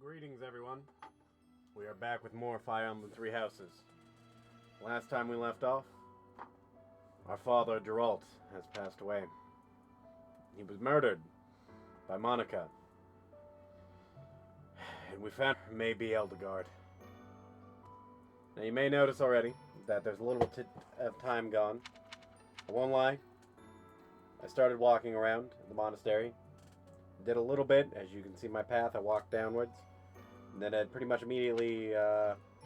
Greetings, everyone. We are back with more Fire Emblem Three Houses. Last time we left off, our father, Geralt, has passed away. He was murdered by Monica. And we found maybe Eldegard. Now, you may notice already that there's a little bit of time gone. I won't lie. I started walking around the monastery. Did a little bit. As you can see my path, I walked downwards. And then pretty much immediately,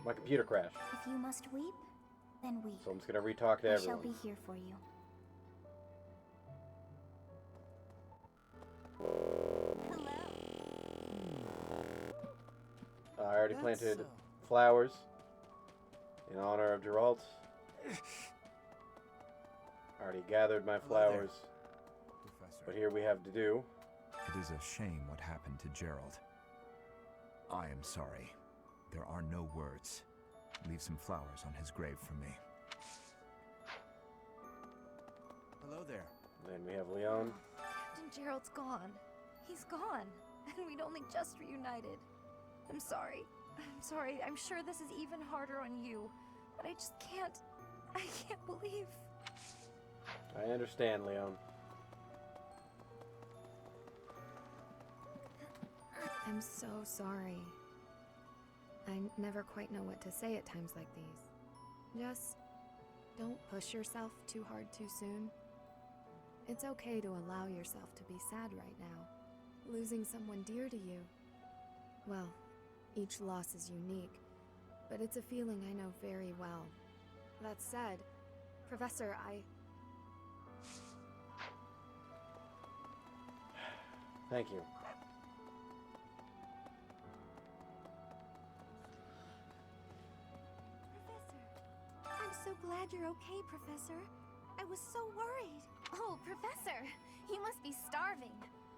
my computer crashed. If you must weep, then weep. So I'm just going to re-talk to everyone. I shall be here for you. Hello. I already planted flowers in honor of Geralt. Already gathered my flowers. Professor. But here we have to do. It is a shame what happened to Gerald. I am sorry. There are no words. Leave some flowers on his grave for me. Hello there. Then we have Leon. Captain Gerald's gone. He's gone. And we'd only just reunited. I'm sorry. I'm sorry. I'm sure this is even harder on you. But I just can't... I can't believe... I understand, Leon. I'm so sorry. I never quite know what to say at times like these. Just don't push yourself too hard too soon. It's okay to allow yourself to be sad right now. Losing someone dear to you. Well, each loss is unique, but it's a feeling I know very well. That said, Professor, Thank you. I'm so glad you're okay, Professor. I was so worried. Oh, Professor, you must be starving.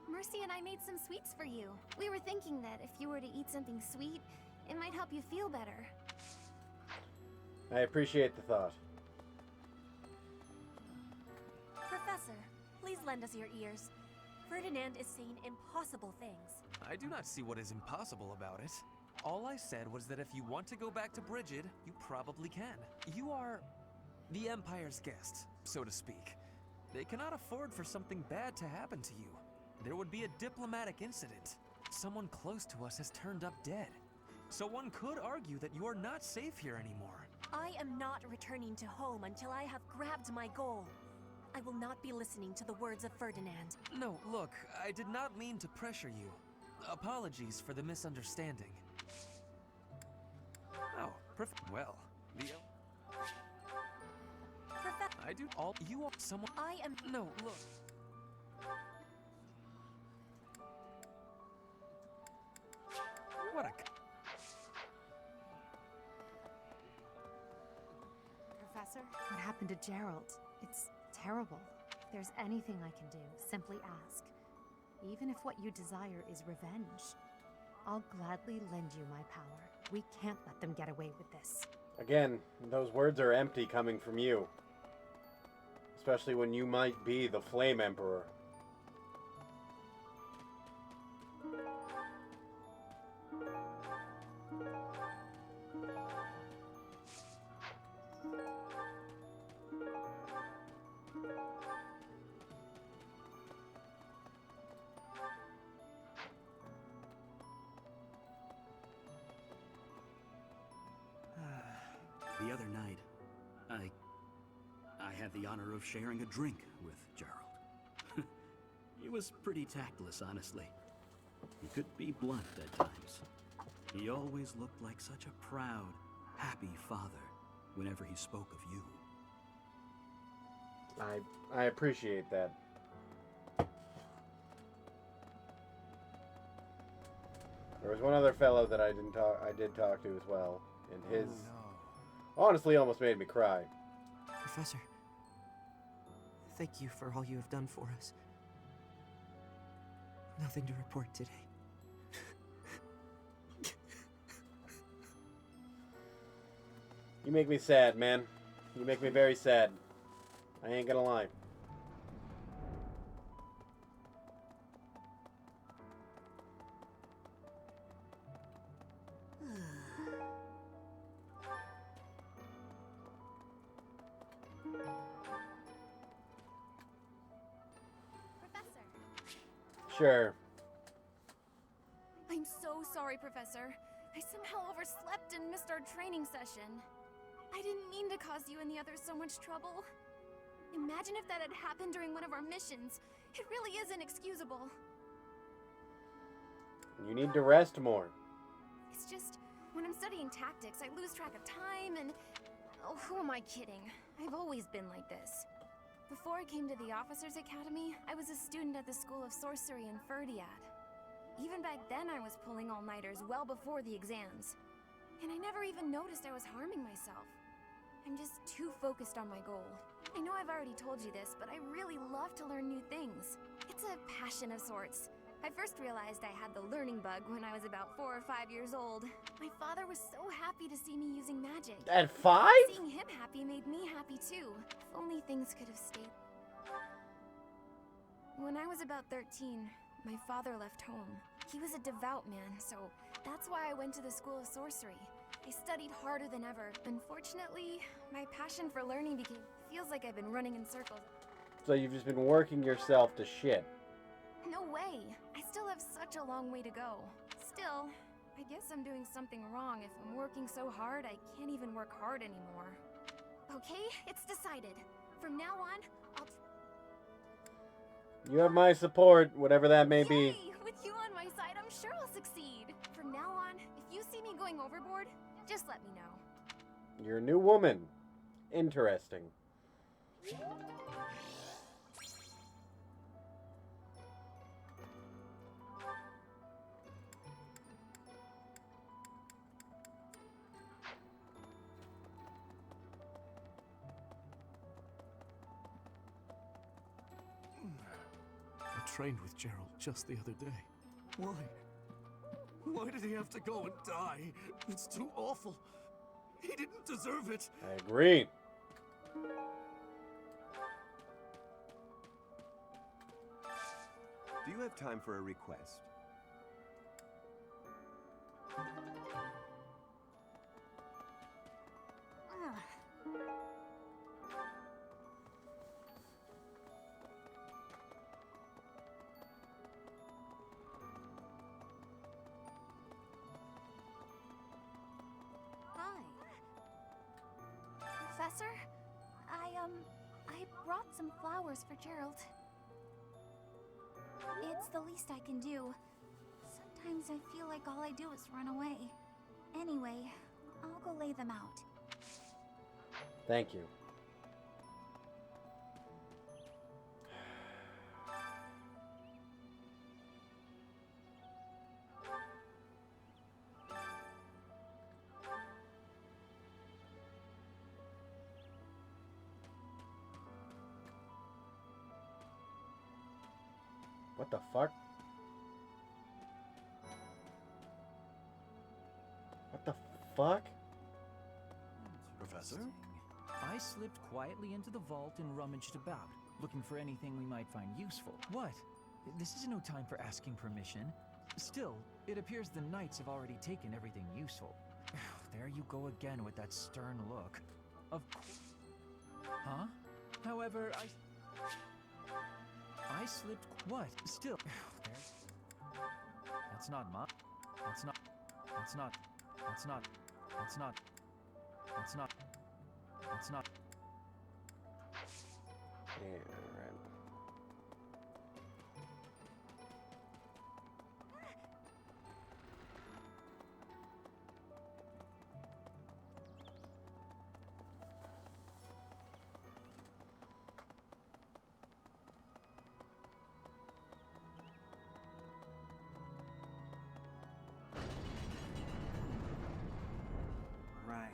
Mercy and I made some sweets for you. We were thinking that if you were to eat something sweet, it might help you feel better. I appreciate the thought. Professor, please lend us your ears. Ferdinand is saying impossible things. I do not see what is impossible about it. All I said was that if you want to go back to Brigid, you probably can. You are the Empire's guest, so to speak. They cannot afford for something bad to happen to you. There would be a diplomatic incident. Someone close to us has turned up dead. So one could argue that you are not safe here anymore. I am not returning to home until I have grabbed my goal. I will not be listening to the words of Ferdinand. No, look, I did not mean to pressure you. Apologies for the misunderstanding. Oh, well, the... I do all... You are someone... I am... No, look. What a... Professor, what happened to Gerald? It's terrible. If there's anything I can do, simply ask. Even if what you desire is revenge, I'll gladly lend you my power. We can't let them get away with this. Again, those words are empty coming from you. Especially when you might be the Flame Emperor. The other night, I had the honor of sharing a drink with Gerald. He was pretty tactless, honestly. He could be blunt at times. He always looked like such a proud, happy father whenever he spoke of you. I appreciate that. There was one other fellow that I did talk to as well, and his honestly almost made me cry. Professor, thank you for all you have done for us. Nothing to report today. You make me sad, man. You make me very sad. I ain't gonna lie. Sure. I'm so sorry, Professor. I somehow overslept and missed our training session. I didn't mean to cause you and the others so much trouble. Imagine if that had happened during one of our missions. It really is inexcusable. You need to rest more. It's just, when I'm studying tactics, I lose track of time and... Oh, who am I kidding? I've always been like this. Before I came to the Officers Academy, I was a student at the School of Sorcery in Ferdiad. Even back then, I was pulling all-nighters well before the exams. And I never even noticed I was harming myself. I'm just too focused on my goal. I know I've already told you this, but I really love to learn new things. It's a passion of sorts. I first realized I had the learning bug when I was about 4 or 5 years old. My father was so happy to see me using magic. At 5? Seeing him happy made me happy too. If only things could have stayed. When I was about 13, my father left home. He was a devout man, so that's why I went to the School of Sorcery. I studied harder than ever. Unfortunately, my passion for learning feels like I've been running in circles. So you've just been working yourself to shit. No way! I still have such a long way to go. Still, I guess I'm doing something wrong if I'm working so hard I can't even work hard anymore. Okay, it's decided. From now on, I'll... You have my support, whatever that may be. Yay! With you on my side, I'm sure I'll succeed. From now on, if you see me going overboard, just let me know. You're a new woman. Interesting. I trained with Gerald just the other day. Why? Why did he have to go and die? It's too awful. He didn't deserve it. I agree. Do you have time for a request? Hi. Professor? I brought some flowers for Gerald. It's the least I can do. Sometimes I feel like all I do is run away. Anyway, I'll go lay them out. Thank you. What the fuck? What the fuck? Professor? I slipped quietly into the vault and rummaged about, looking for anything we might find useful. What? This is no time for asking permission. Still, it appears the knights have already taken everything useful. There you go again with that stern look. Of course. Huh? However, I slipped. What? Still. There. That's not my. That's not. That's not. That's not. That's not. That's not. That's not. Yeah, right. Right.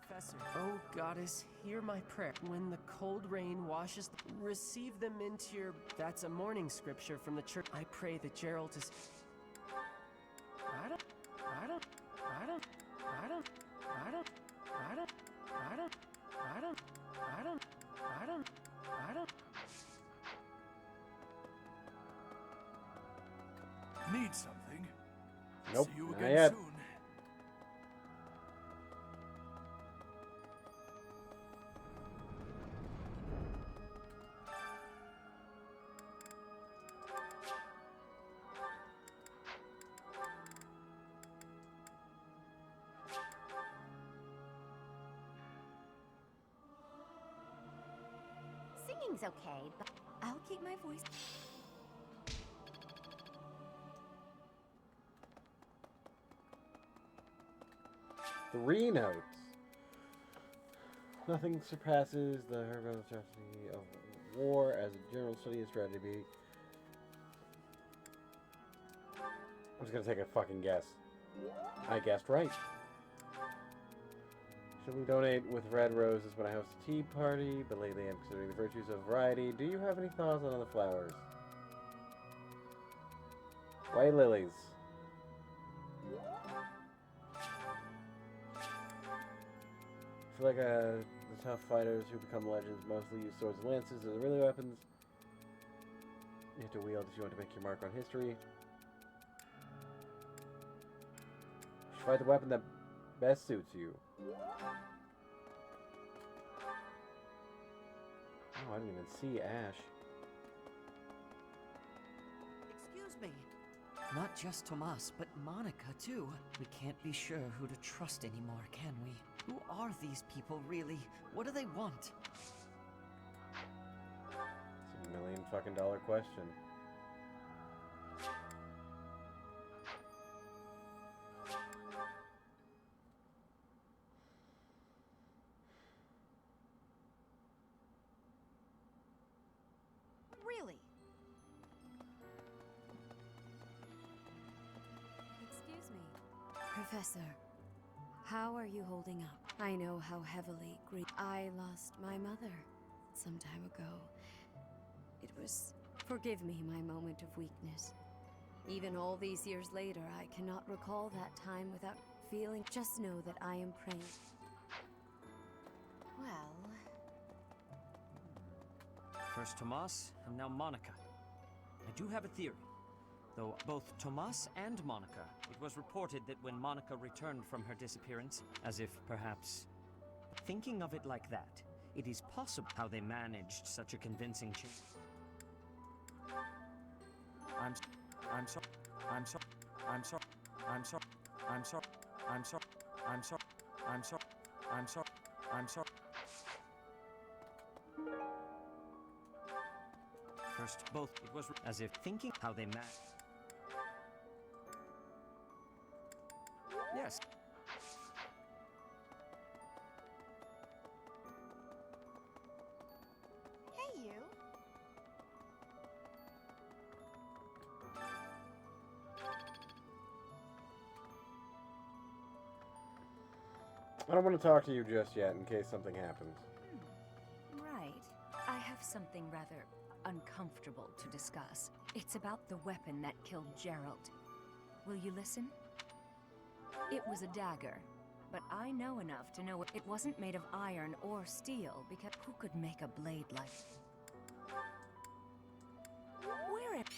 Professor. Oh, Goddess, hear my prayer. When the cold rain washes, receive them into your... That's a morning scripture from the church. I pray that Gerald is... I don't... Need something? Nope, See you not again yet. soon. singing's okay, but I'll keep my voice. 3 notes. Nothing surpasses the heroic strategy of war as a general study and strategy. I'm just gonna take a fucking guess. I guessed right. Should we donate with red roses when I host a tea party? But lately I'm considering the virtues of variety. Do you have any thoughts on other flowers? White lilies. I feel like the tough fighters who become legends mostly use swords and lances as really weapons. You have to wield if you want to make your mark on history. You should fight the weapon that best suits you. Oh, I didn't even see Ash. Excuse me. Not just Tomas, but Monica, too. We can't be sure who to trust anymore, can we? Who are these people, really? What do they want? It's a million fucking dollar question. Really? Excuse me. Professor, how are you holding up? I know how heavily I lost my mother some time ago. It was... Forgive me my moment of weakness. Even all these years later, I cannot recall that time without feeling... Just know that I am praying. Well, First Tomas, and now Monica. I do have a theory. Though both Tomas and Monica, it was reported that when Monica returned from her disappearance, as if perhaps... Thinking of it like that, it is possible how they managed such a convincing change. I'm sorry. I'm sorry. I'm sorry. I'm sorry. I'm sorry. I'm sorry. I'm sorry. I'm sorry. I'm sorry. I'm sorry. First, both, it was as if thinking how they met. Yes. hey you. I don't want to talk to you just yet in case something happens. Right. I have something rather uncomfortable to discuss. It's about the weapon that killed Gerald. Will you listen? It was a dagger, but I know enough to know it wasn't made of iron or steel, because who could make a blade like... Where it...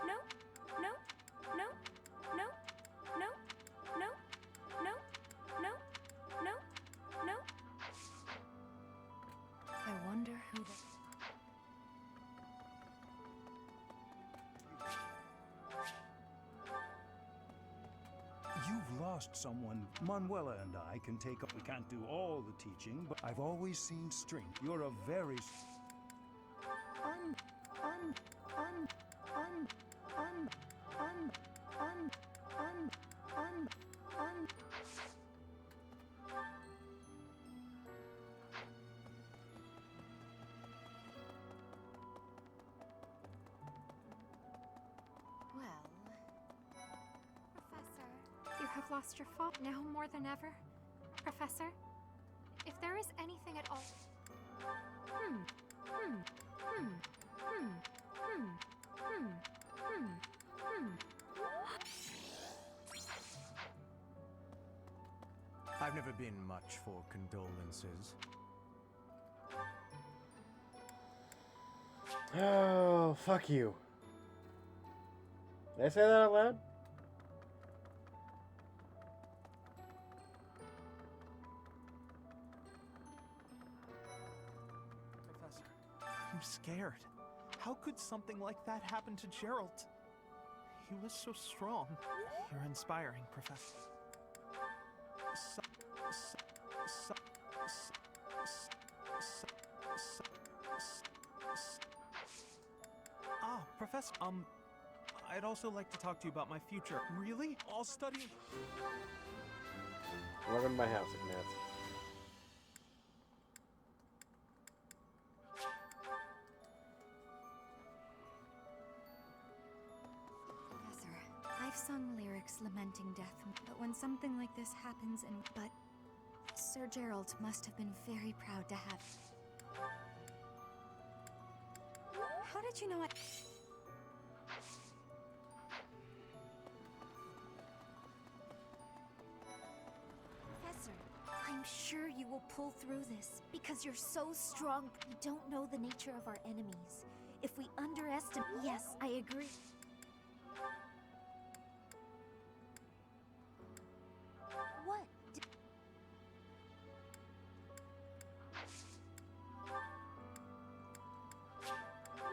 No, no, no, no, no, no, no, no, no, no. I wonder who the... You've lost someone. Manuela and I can take up. We can't do all the teaching, but I've always seen strength. You're a very... Well, Professor, you have lost your father now more than ever. Professor, if there is anything at all... I've never been much for condolences. Oh, fuck you. Did I say that out loud? Professor, I'm scared. How could something like that happen to Gerald? He was so strong. You're inspiring, Professor. Professor, I'd also like to talk to you about my future. Really? I'll study. Welcome to my house, Ignatz. Professor, I've sung lyrics lamenting death, but when something like this happens But Sir Gerald must have been very proud to have... How did you know it? Professor, I'm sure you will pull through this because you're so strong. We don't know the nature of our enemies. If we underestimate... Yes, I agree. What?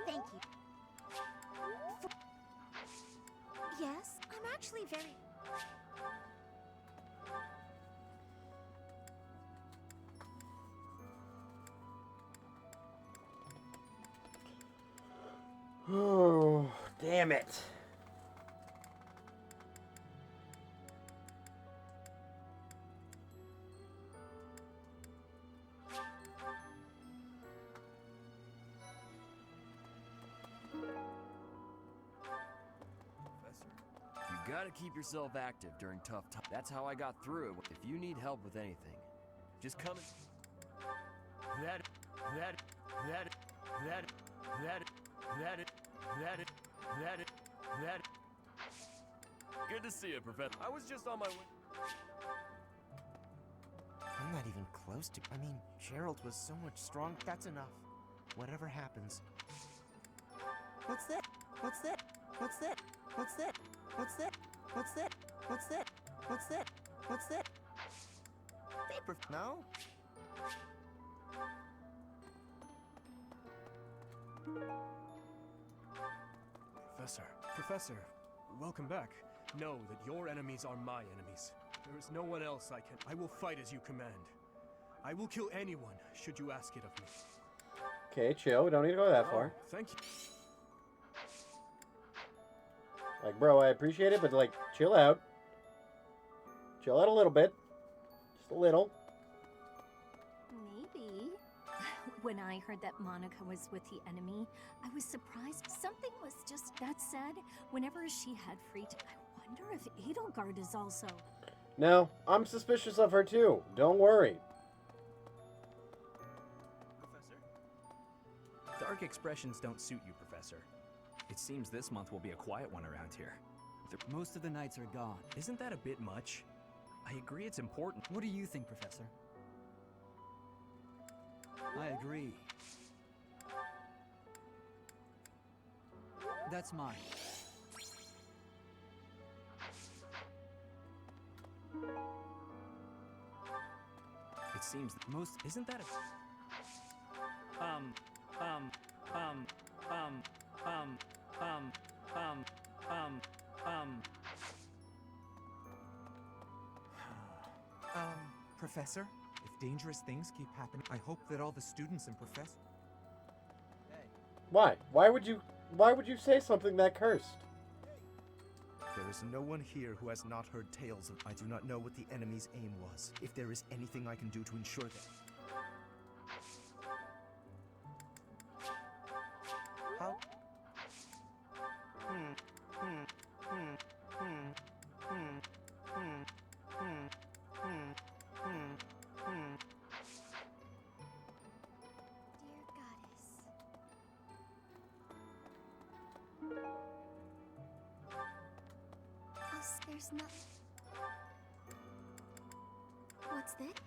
Thank you. Yes, I'm actually very... Oh, damn it. You gotta keep yourself active during tough times. That's how I got through it. If you need help with anything, just come and... That... Good to see you, Professor. I was just on my way. I'm not even close to... I mean, Gerald was so much strong. That's enough. Whatever happens. What's that? What's that? What's that? What's that? What's that? What's that? What's that? What's that? What's that? Paper. No? Professor, welcome back. Know that your enemies are my enemies. There is no one else I will fight as you command. I will kill anyone, should you ask it of me. Okay, chill. We don't need to go that far. Thank you. Like, bro, I appreciate it, but, like, chill out. Chill out a little bit. Just a little. Maybe. When I heard that Monica was with the enemy, I was surprised. Something was just... That said, whenever she had free time, I wonder if Edelgard is also... No, I'm suspicious of her, too. Don't worry. Dark expressions don't suit you, Professor. It seems this month will be a quiet one around here. Most of the nights are gone. Isn't that a bit much? I agree it's important. What do you think, Professor? I agree. That's mine. It seems that most... Isn't that a... Professor, if dangerous things keep happening, I hope that all the students and professors... Why? Why would you say something that cursed? There is no one here who has not heard tales of... I do not know what the enemy's aim was. If there is anything I can do to ensure that... How? Dear goddess. There's not... What's that?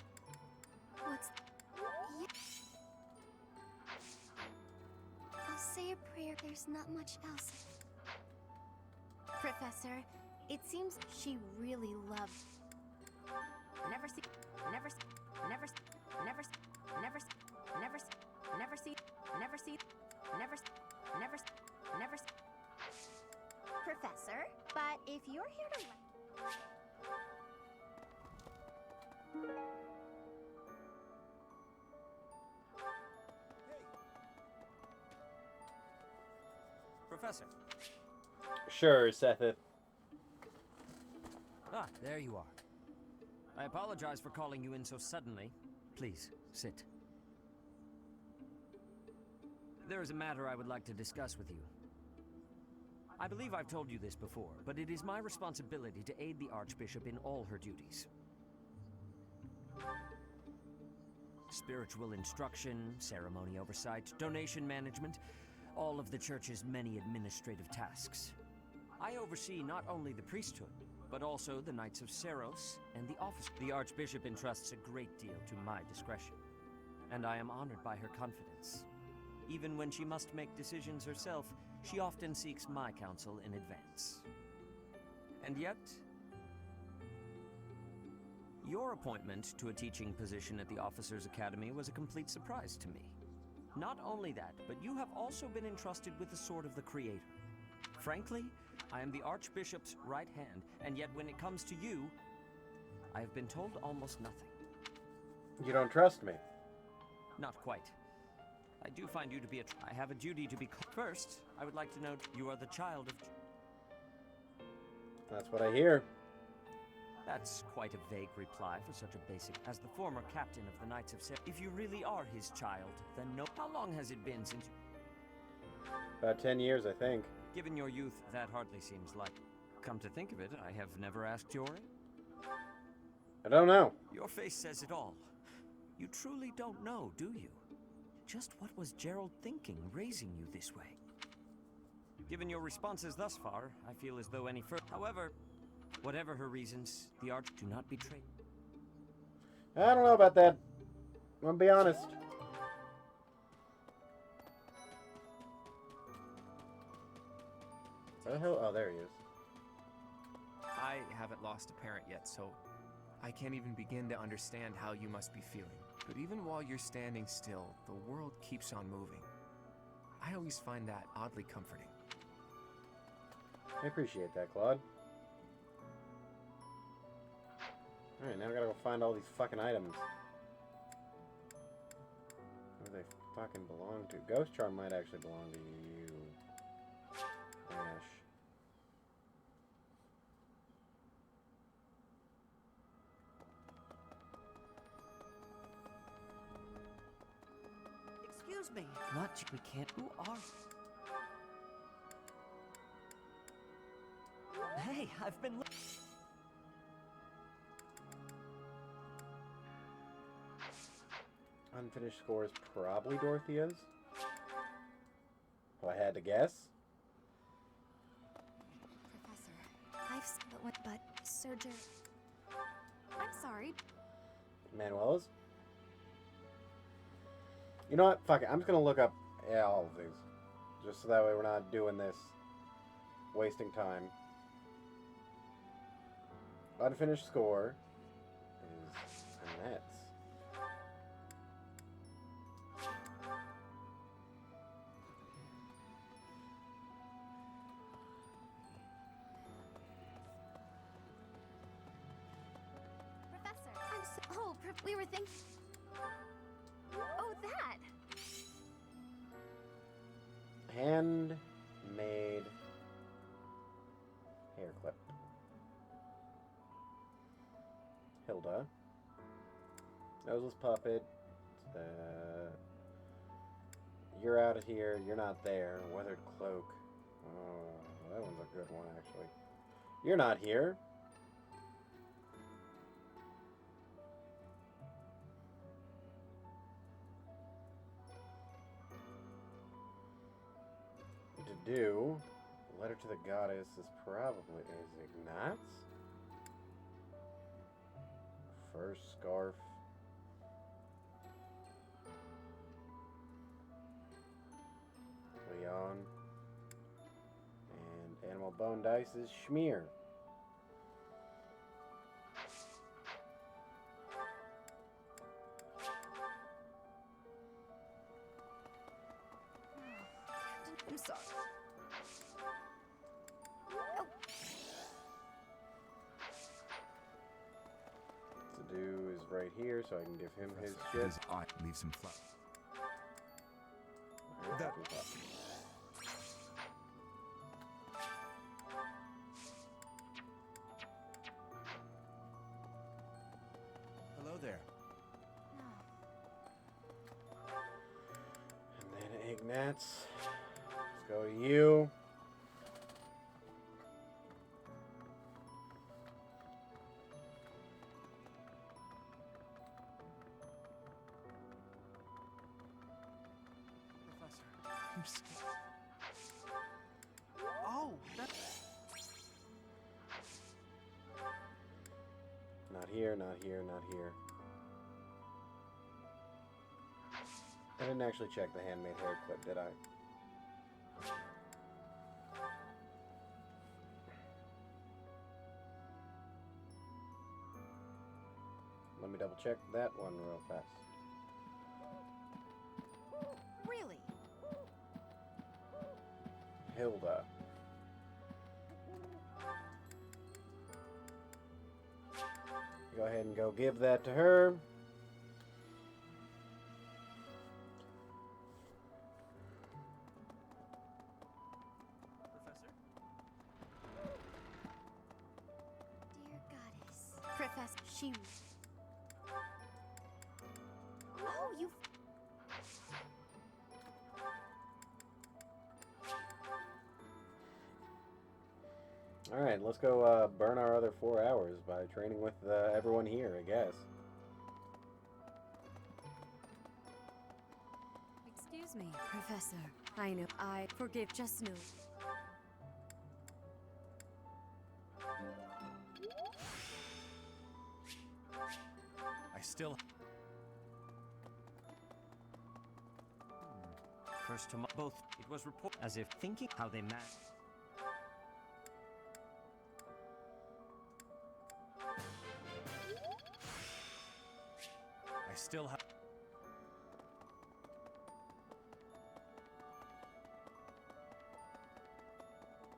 What's... Yeah. I'll say a prayer. There's not much else. Professor, it seems she really loved... Never see... Never see... Never see... Never see... Never see... Never see... Never see... Never see... Never see... Never see... Never see... Professor, but if you're here to... Professor. Sure, Sethith. Ah, there you are. I apologize for calling you in so suddenly. Please, sit. There is a matter I would like to discuss with you. I believe I've told you this before, but it is my responsibility to aid the Archbishop in all her duties. Spiritual instruction, ceremony oversight, donation management, all of the Church's many administrative tasks. I oversee not only the priesthood, but also the Knights of Seros and the office. The Archbishop entrusts a great deal to my discretion, and I am honored by her confidence. Even when she must make decisions herself, she often seeks my counsel in advance. And yet, your appointment to a teaching position at the Officers' Academy was a complete surprise to me. Not only that, but you have also been entrusted with the Sword of the Creator. Frankly, I am the Archbishop's right hand, and yet when it comes to you, I have been told almost nothing. You don't trust me? Not quite. I do find you to be I have a duty to be... First, I would like to note you are the child of... That's what I hear. That's quite a vague reply for such a basic... As the former captain of the Knights of Ser... If you really are his child, then no... How long has it been since... About 10 years, I think. Given your youth, that hardly seems like... Come to think of it, I have never asked your age. I don't know. Your face says it all. You truly don't know, do you? Just what was Gerald thinking, raising you this way? Given your responses thus far, I feel as though any further... However, whatever her reasons, the Arch do not betray... I don't know about that. I'm gonna be honest. Where the hell? Oh, there he is. I haven't lost a parent yet, so I can't even begin to understand how you must be feeling. But even while you're standing still, the world keeps on moving. I always find that oddly comforting. I appreciate that, Claude. Alright, now I gotta go find all these fucking items. Where they fucking belong to. Ghost Charm might actually belong to you. Ash. Excuse me. What? We can't... Who are... Hey, I've been... Unfinished score is probably Dorothea's. If I had to guess. Professor, but Sir Gerald... I'm sorry. Manuela's? You know what? Fuck it. I'm just gonna look up all of these. Just so that way we're not doing this. Wasting time. Unfinished score is Annette's. Professor, I'm so... Oh, we were thinking... Oh, that! Handmade hair clip. Hilda. Noseless puppet. You're out of here. You're not there. Weathered cloak. Oh, that one's a good one, actually. You're not here. To do. Letter to the Goddess is probably Ignatz. Fur scarf. Leon. And animal bone dice is Schmear. I'm sorry. To do is right here, so I can give him his shit. Leave some flowers. there. And then Ignatz. Let's go to you. Professor, I'm scared. Oh, that's... Not here, not here, not here. I didn't actually check the handmade hair clip, did I? Let me double check that one real fast. Really? Hilda. Go ahead and go give that to her. Dear goddess. Professor, she... Oh, you... Alright, let's go burn our other 4 hours by training with everyone here, I guess. Excuse me, Professor. I know. I forgive. Just know. I still... First to both. It was reported as if thinking how they met. I still have...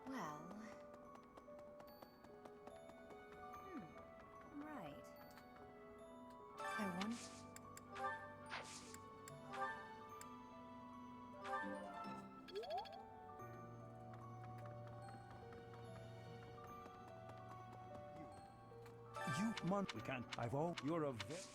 Well... Right. I want... You, Mon... We can't... I've all... You're a vet.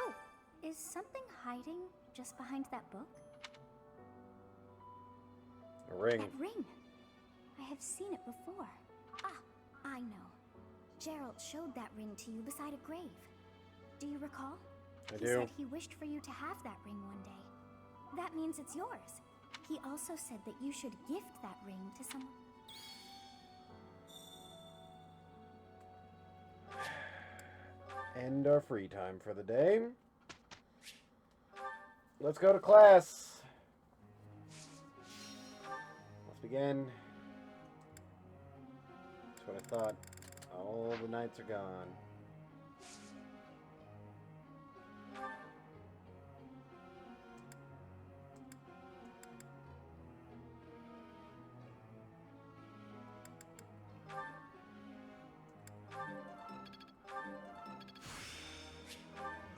Oh, is something hiding just behind that book? A ring. That ring! I have seen it before. Ah, I know. Gerald showed that ring to you beside a grave. Do you recall? I He do. said he wished for you to have that ring one day. That means it's yours. He also said that you should gift that ring to someone. End our free time for the day. Let's go to class. Let's begin. That's what I thought. All the nights are gone.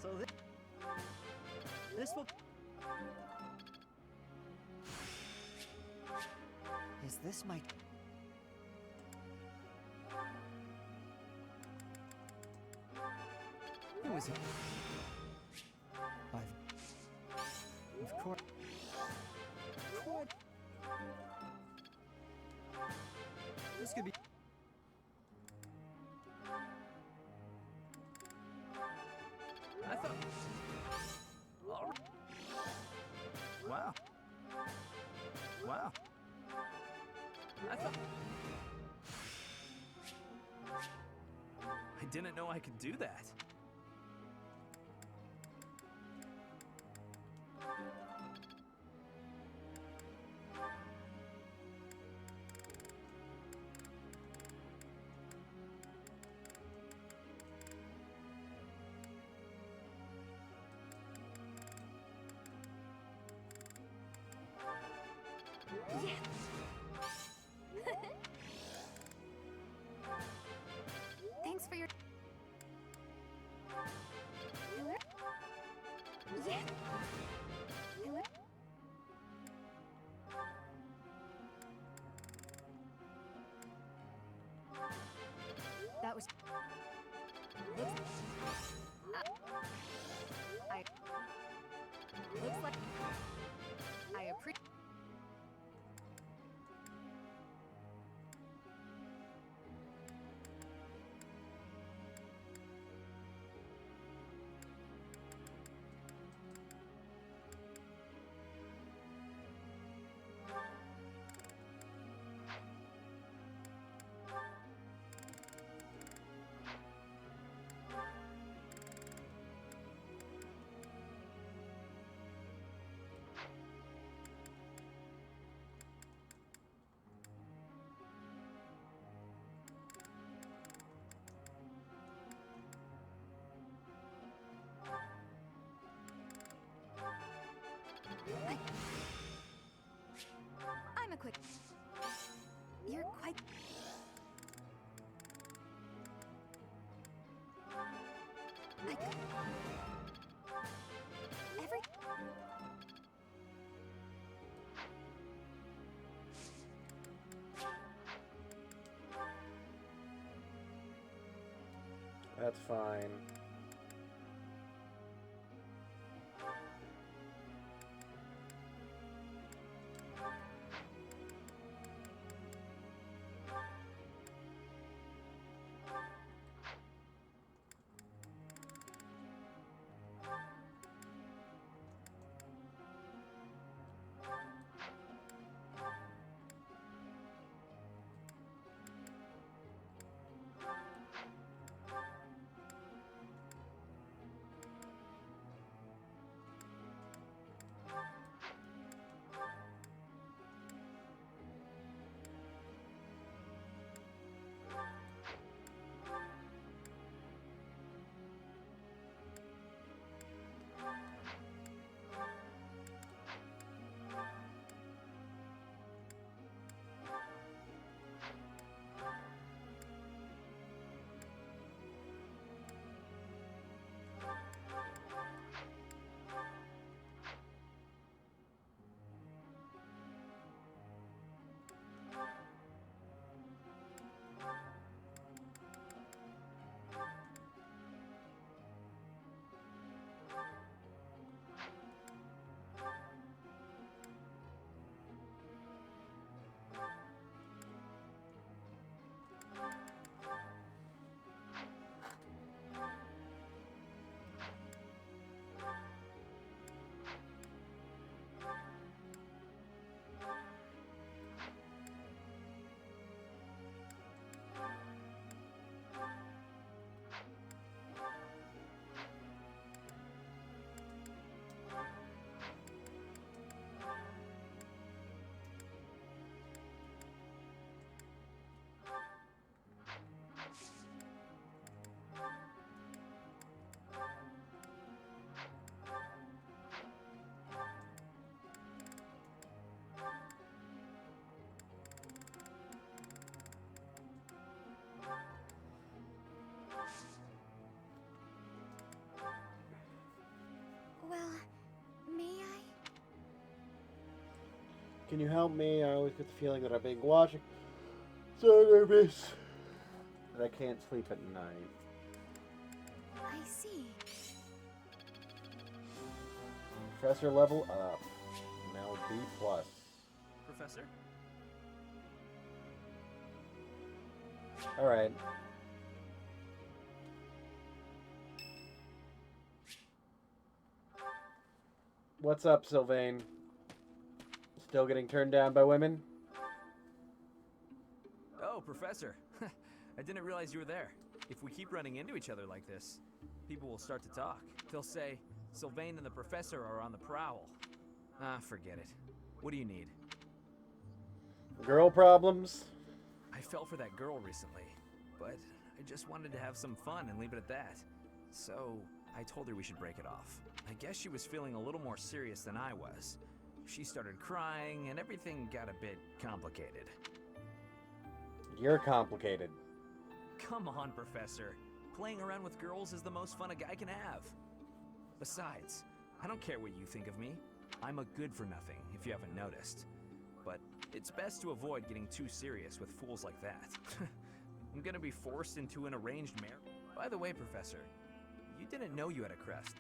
So this will... Is this my... Who is it? Of course... This could be... I thought... All right. Wow. Wow. I thought... I didn't know I could do that. Thanks for your... quick. You're quite... Every... That's fine. Well, may I? Can you help me? I always get the feeling that I'm being watched. So nervous that I can't sleep at night. I see. Professor level up. Now B+. Professor? Alright. What's up, Sylvain? Still getting turned down by women? Oh, Professor. I didn't realize you were there. If we keep running into each other like this, people will start to talk. They'll say, Sylvain and the Professor are on the prowl. Ah, forget it. What do you need? Girl problems? I fell for that girl recently, but I just wanted to have some fun and leave it at that. So, I told her we should break it off. I guess she was feeling a little more serious than I was. She started crying, and everything got a bit complicated. You're complicated. Come on, Professor. Playing around with girls is the most fun a guy can have. Besides, I don't care what you think of me. I'm a good-for-nothing, if you haven't noticed. But it's best to avoid getting too serious with fools like that. I'm gonna be forced into an arranged marriage. By the way, Professor, you didn't know you had a crest.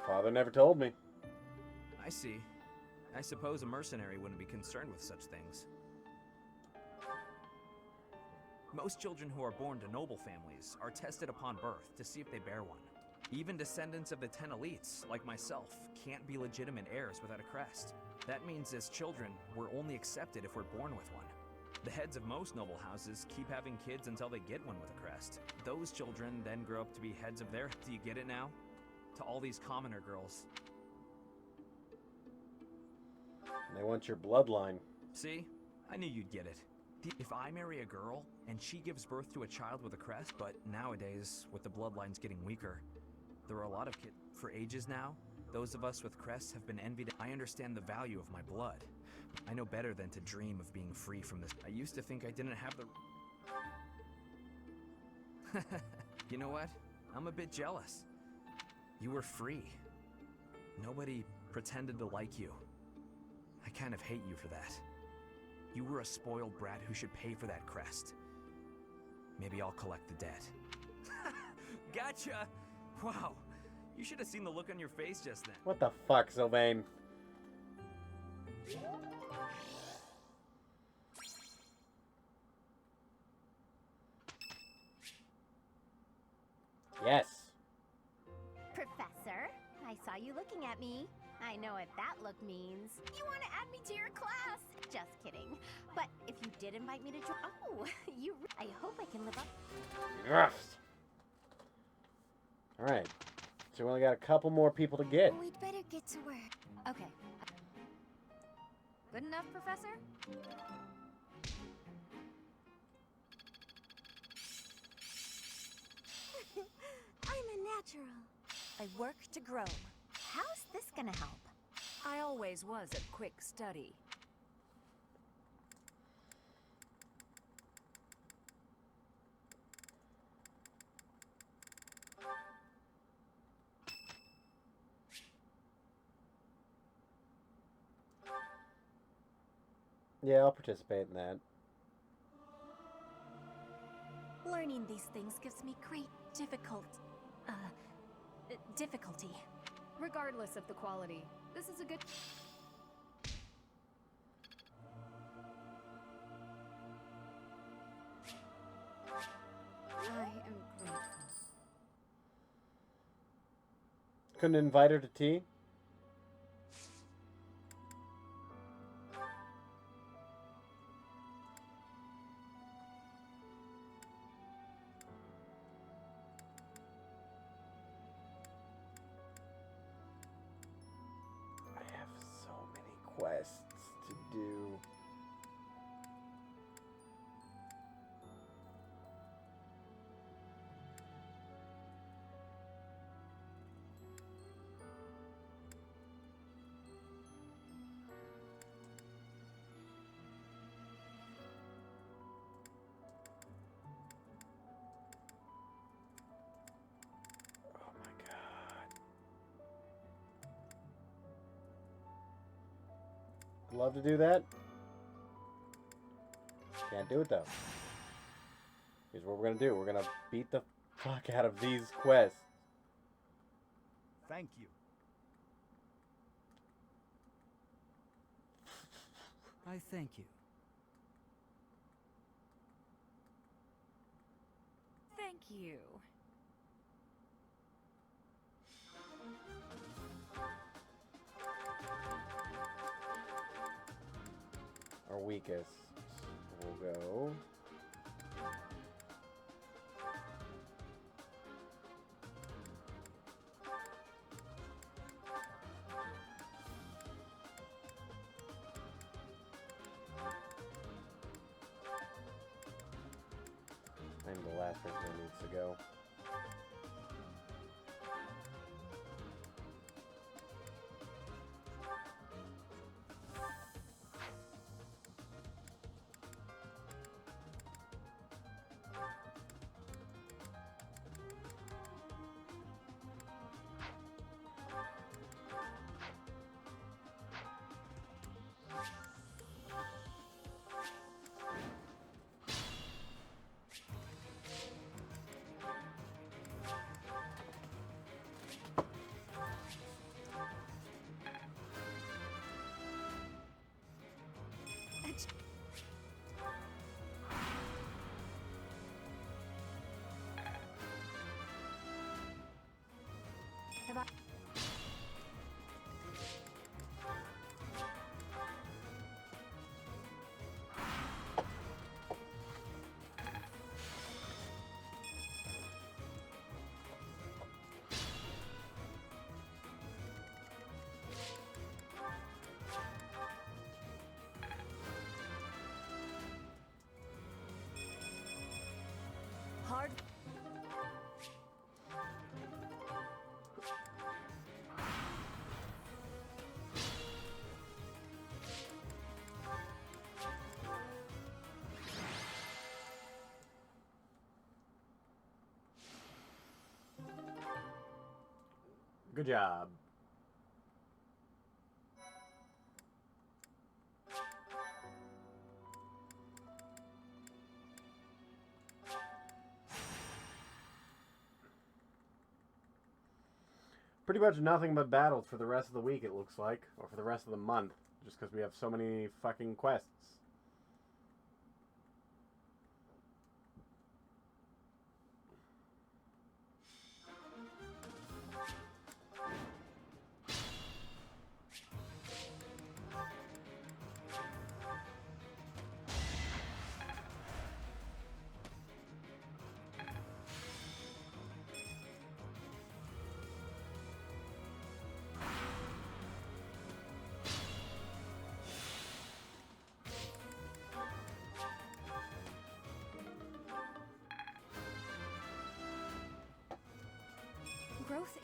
Father never told me. I see. I suppose a mercenary wouldn't be concerned with such things. Most children who are born to noble families are tested upon birth to see if they bear one. Even descendants of the 10 elites, like myself, can't be legitimate heirs without a crest. That means as children, we're only accepted if we're born with one. The heads of most noble houses keep having kids until they get one with a crest. Those children then grow up to be heads of their... Do you get it now? To all these commoner girls. They want your bloodline. See? I knew you'd get it. If I marry a girl, and she gives birth to a child with a crest, but nowadays, with the bloodlines getting weaker, there are a lot of kids for ages now. Those of us with crests have been envied. I understand the value of my blood. I know better than to dream of being free from this. I used to think I didn't have the... You know what? I'm a bit jealous. You were free. Nobody pretended to like you. I kind of hate you for that. You were a spoiled brat who should pay for that crest. Maybe I'll collect the debt. Gotcha! Wow, you should have seen the look on your face just then. What the fuck, Sylvain? Yes. Professor, I saw you looking at me. I know what that look means. You want to add me to your class? Just kidding. But if you did invite me to join... Oh, I hope I can live up... Yes. Alright. So we only got a couple more people to get. We'd better get to work. Okay. Good enough, Professor? I'm a natural. I work to grow. How's this gonna help? I always was a quick study. Yeah, I'll participate in that. Learning these things gives me great difficulty. Regardless of the quality, this is a good... I am grateful. Couldn't invite her to tea? Quests to do. Oh my god. I'd love to do that. Can't do it though. Here's what we're gonna do. We're gonna beat the fuck out of these quests. Thank you. I thank you. Thank you. Our weakest will go. I'm the last person who needs to go. Good job. Pretty much nothing but battles for the rest of the week, it looks like. Or for the rest of the month. Just because we have so many fucking quests. Growth.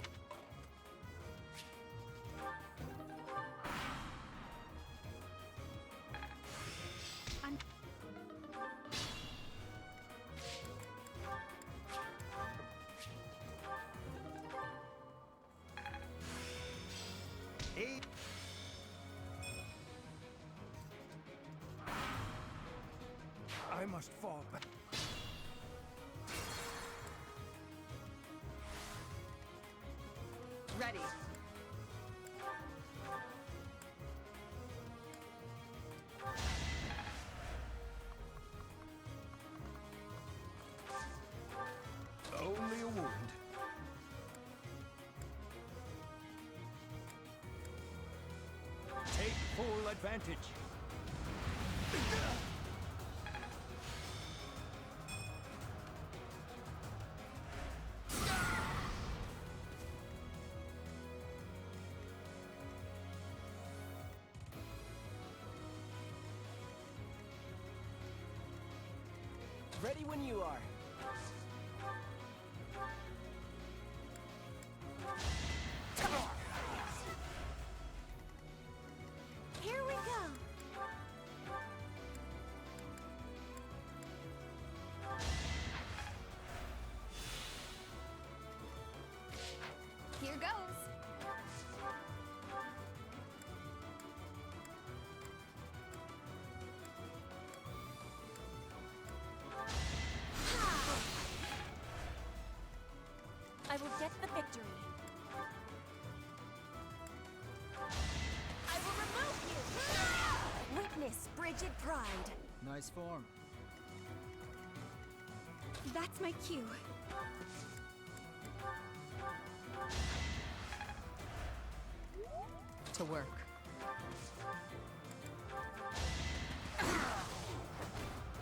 I'm. I must fall back. Ready. Only a wound. Take full advantage. Ready when you are. Here we go. Here goes. I will get the victory. I will remove you. Witness Bridget Pride. Nice form. That's my cue. To work.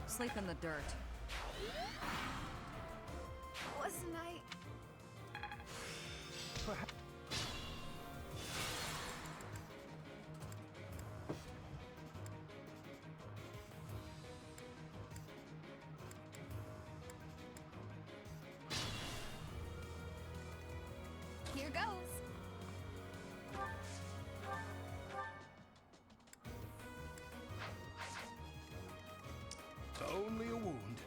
Sleep in the dirt. Wasn't I? Here goes. Only a wound.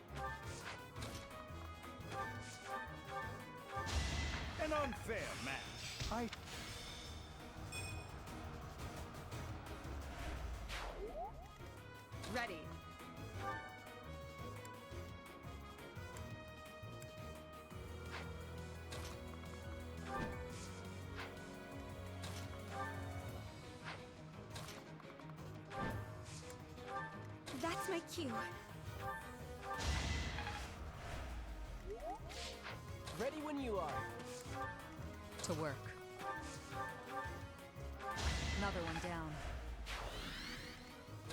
An unfair match. Ready. That's my cue. Ready when you are. To work. Another one down.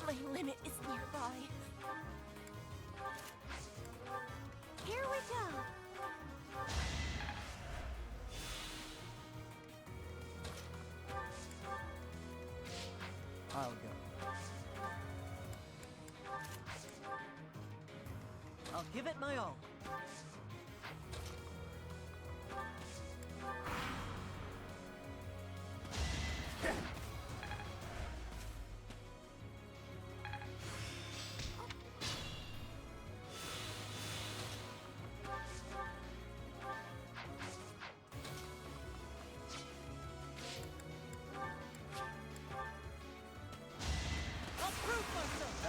My limit is nearby. Here we go. I'll go. I'll give it my all.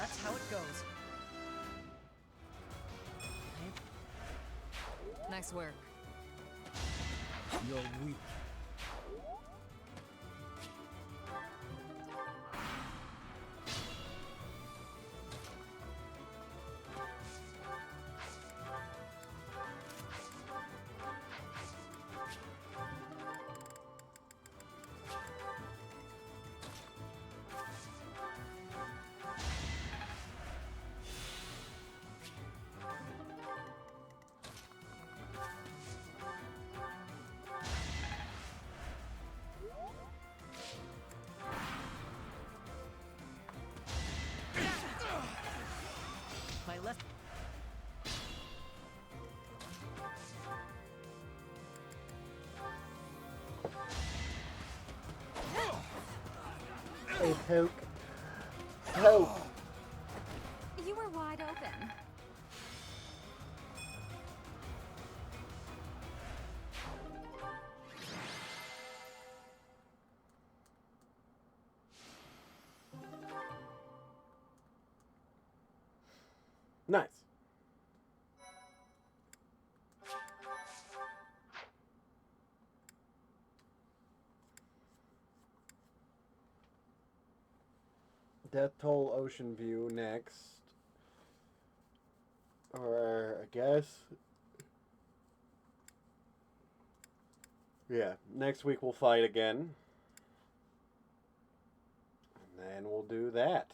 That's how it goes. Nice work. You're weak. My left. Hey, poke. Poke. You were wide open. Nice. Death Toll Ocean View next. Or, I guess. Yeah, next week we'll fight again. And then we'll do that.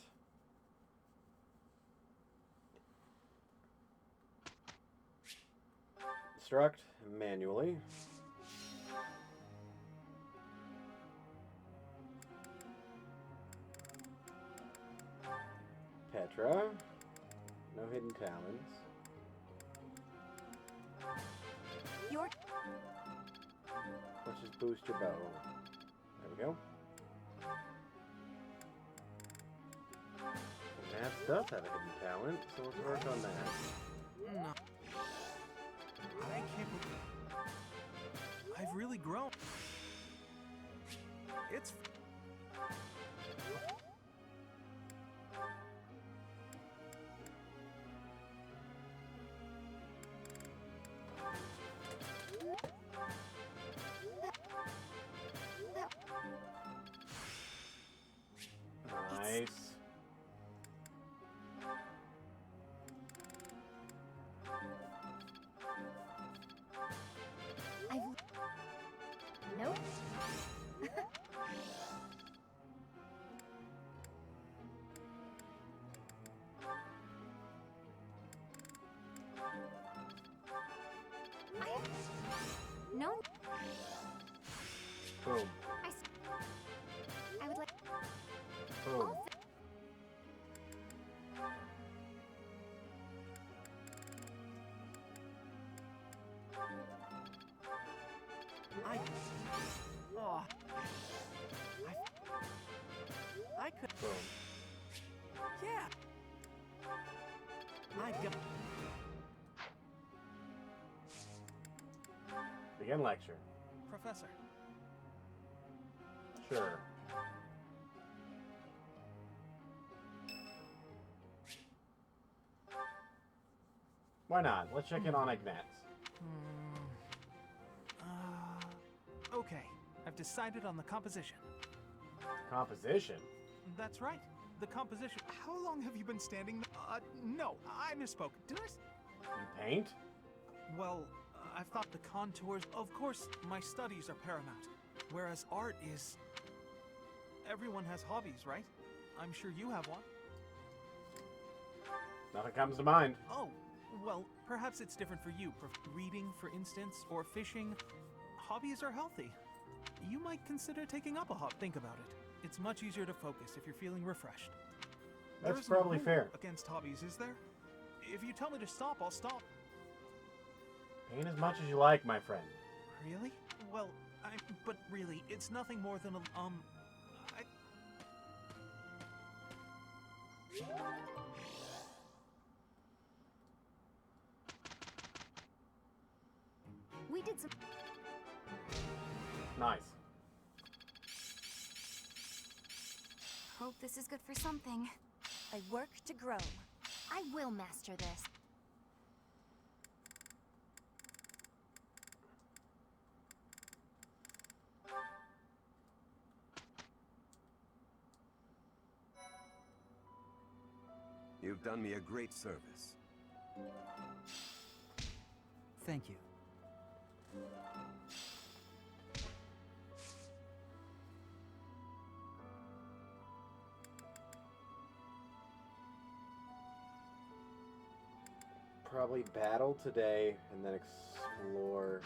Destruct manually. Petra. No hidden talents. Let's just boost your bow. There we go. Matt does have a hidden talent, so let's work on that. No. I can't believe I've really grown. It's Nice. Nope. No. Boom. I would like. Boom. I could. Boom. Yeah. I got. Begin lecture. Professor. Sure. Why not? Let's check in on Ignatz. Okay. I've decided on the composition. Composition? That's right. The composition. How long have you been standing? No, I misspoke. Did I? You paint? Well, I've thought the contours. Of course, my studies are paramount. Whereas art is. Everyone has hobbies, right? I'm sure you have one. Nothing comes to mind. Oh, well, perhaps it's different for you. Reading, for instance, or fishing. Hobbies are healthy. You might consider taking up a hobby. Think about it. It's much easier to focus if you're feeling refreshed. That's There is no probably rule fair. against hobbies, is there? If you tell me to stop, I'll stop. Paint as much as you like, my friend. Really? Well, but really, it's nothing more than a, We did some. Nice. Hope this is good for something. I work to grow. I will master this. You've done me a great service. Thank you. Probably battle today and then explore.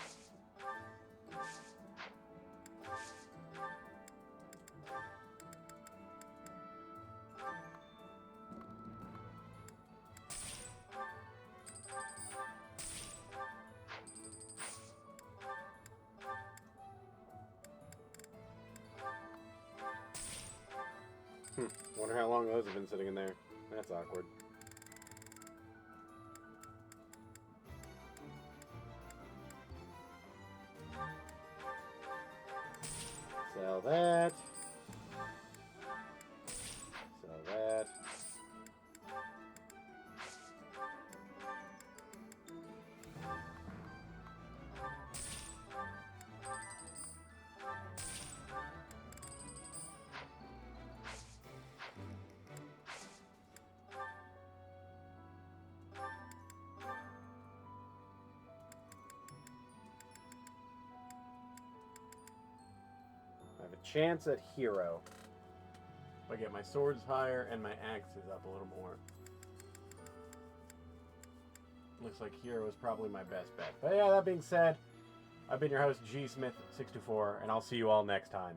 Wonder how long those have been sitting in there. That's awkward. Sell that. Sell that. I have a chance at hero. If I get my swords higher and my axes up a little more. Looks like hero is probably my best bet. But yeah, that being said, I've been your host, G Smith 624, and I'll see you all next time.